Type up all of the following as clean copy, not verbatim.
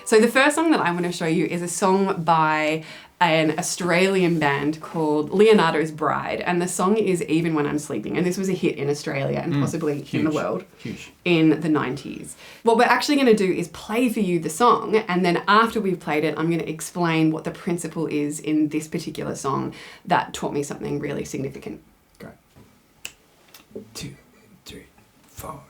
So the first song that I want to show you is a song by an Australian band called Leonardo's Bride, and the song is Even When I'm Sleeping, and this was a hit in Australia and possibly in the world in the 90s. What we're actually going to do is play for you the song, and then after we've played it, I'm going to explain what the principle is in this particular song that taught me something really significant. Great. 2, 3, 4.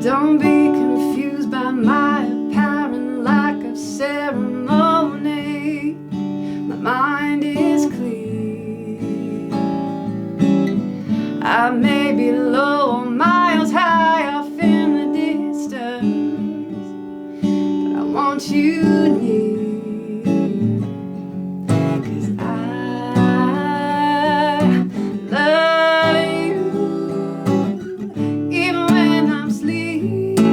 Don't be confused by my apparent lack of ceremony. My mind is clear. I may be low or miles high off in the distance, but I want you near. 'Cause I love you even when I'm sleeping.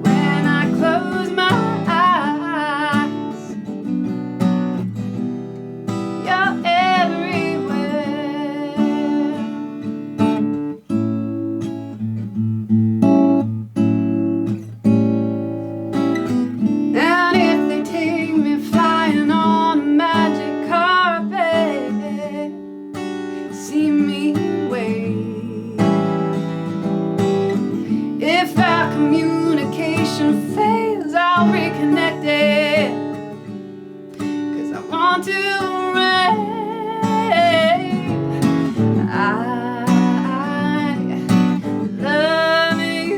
When I close my eyes, you're everywhere. And if they take me flying on a magic carpet, see me wave. If our communication fails, I'll reconnect it, 'cause I want to rave. I love you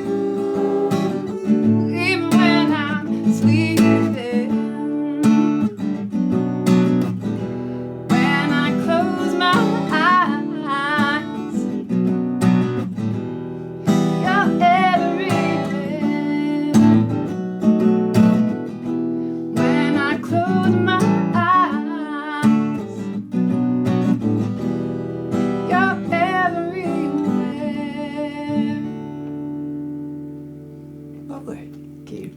even when I'm sleeping. When I close my eyes, you're everywhere. When I close my eyes, you're everywhere. Lovely. Thank you.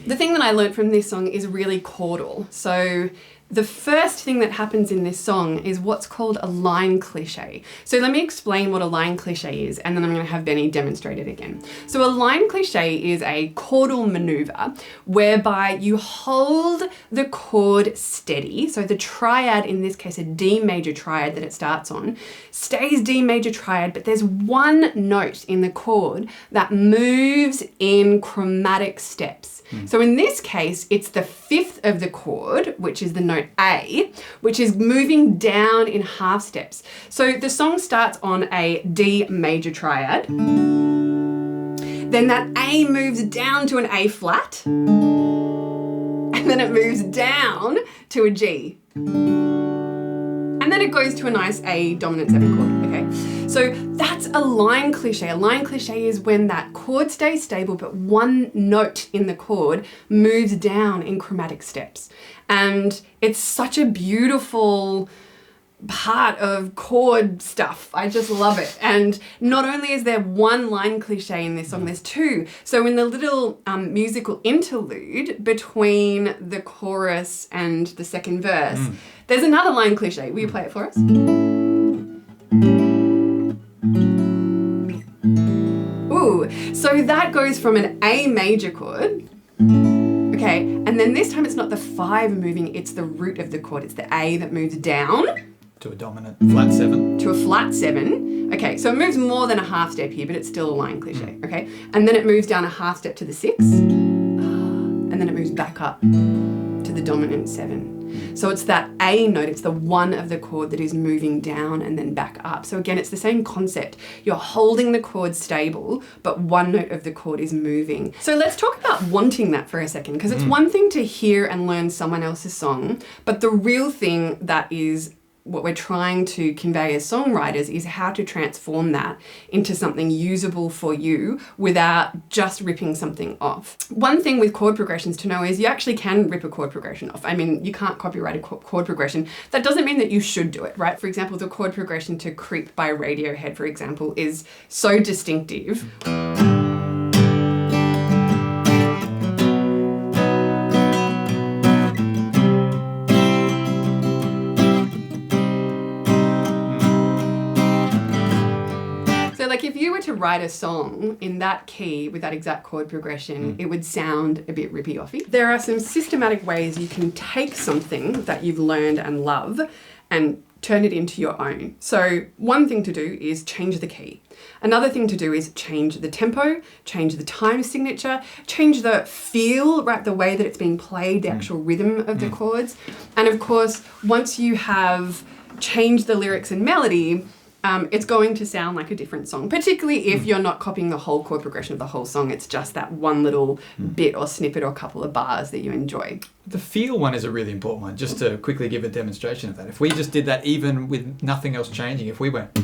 The thing that I learned from this song is really chordal. So the first thing that happens in this song is what's called a line cliche. So let me explain what a line cliche is, and then I'm going to have Benny demonstrate it again. So a line cliche is a chordal maneuver whereby you hold the chord steady. So the triad, in this case a D major triad that it starts on, stays D major triad, but there's one note in the chord that moves in chromatic steps. So in this case, it's the fifth of the chord, which is the note A, which is moving down in half steps. So the song starts on a D major triad. Then that A moves down to an A flat. And then it moves down to a G. And then it goes to a nice A dominant 7 chord, okay? So that's a line cliche. A line cliche is when that chord stays stable, but one note in the chord moves down in chromatic steps. And it's such a beautiful part of chord stuff. I just love it. And not only is there one line cliche in this song, there's two. So in the little musical interlude between the chorus and the second verse, there's another line cliche. Will you play it for us? Ooh, so that goes from an A major chord, okay, and then this time it's not the 5 moving, it's the root of the chord. It's the A that moves down To a dominant flat 7. to a flat 7. Okay, so it moves more than a half step here, but it's still a line cliche, okay? And then it moves down a half step to the 6, and then it moves back up to the dominant 7. So it's that A note, it's the one of the chord that is moving down and then back up. So again, it's the same concept. You're holding the chord stable, but one note of the chord is moving. So let's talk about wanting that for a second, because it's one thing to hear and learn someone else's song, but the real thing that is what we're trying to convey as songwriters is how to transform that into something usable for you without just ripping something off. One thing with chord progressions to know is you actually can rip a chord progression off. I mean, you can't copyright a chord progression. That doesn't mean that you should do it, right? For example, the chord progression to Creep by Radiohead, for example, is so distinctive. were to write a song in that key with that exact chord progression, it would sound a bit rippy-offy. There are some systematic ways you can take something that you've learned and love and turn it into your own. So one thing to do is change the key. Another thing to do is change the tempo, change the time signature, change the feel, right, the way that it's being played, the actual rhythm of the chords. And of course, once you have changed the lyrics and melody, it's going to sound like a different song, particularly if you're not copying the whole chord progression of the whole song. It's just that one little bit or snippet or couple of bars that you enjoy. The feel one is a really important one, just to quickly give a demonstration of that. If we just did that even with nothing else changing, if we went...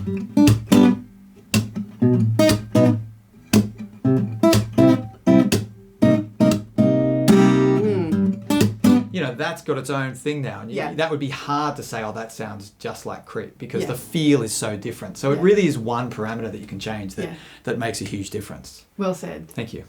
You know, that's got its own thing now. And that would be hard to say, oh, that sounds just like Crit, because the feel is so different. So it really is one parameter that you can change that makes a huge difference. Well said. Thank you.